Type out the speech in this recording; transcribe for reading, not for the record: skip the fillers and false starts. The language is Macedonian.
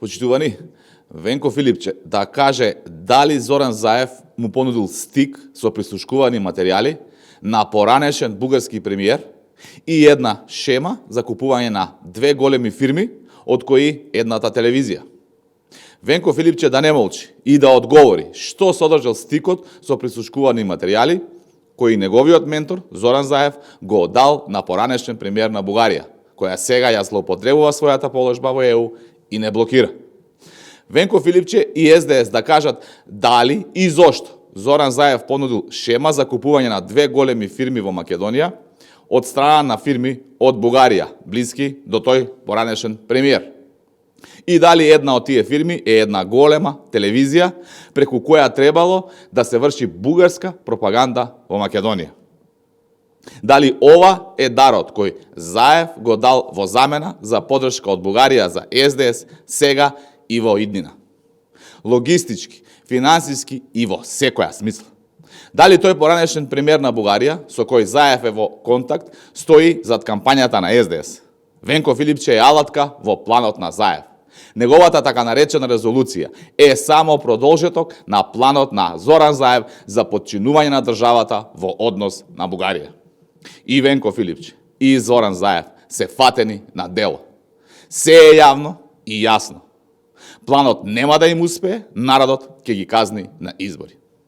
Почитувани, Венко Филипче да каже дали Зоран Заев му понудил стик со прислушкувани материјали на поранешен бугарски премиер и една шема за купување на две големи фирми, од кои едната телевизија. Венко Филипче да не молчи и да одговори што содржал стикот со прислушкувани материјали кои неговиот ментор Зоран Заев го дал на поранешен премиер на Бугарија, која сега ја злоупотребува својата положба во ЕУ и не блокира. Венко Филипче и СДС да кажат дали и зошто Зоран Заев понудил шема за купување на две големи фирми во Македонија од страна на фирми од Бугарија, блиски до тој поранешен премиер. И дали една од тие фирми е една голема телевизија преку која требало да се врши бугарска пропаганда во Македонија. Дали ова е дарот кој Заев го дал во замена за поддршка од Бугарија за СДС сега и во иднина. Логистички, финансиски и во секоја смисла. Дали тој поранешен премиер на Бугарија, со кој Заев е во контакт, стои зад кампањата на СДС. Венко Филипче е алатка во планот на Заев. Неговата така наречена резолуција е само продолжеток на планот на Зоран Заев за подчинување на државата во однос на Бугарија. И Венко Филипче, и Зоран Заев се фатени на дело. Се е јавно и јасно. Планот нема да им успее, народот ќе ги казни на избори.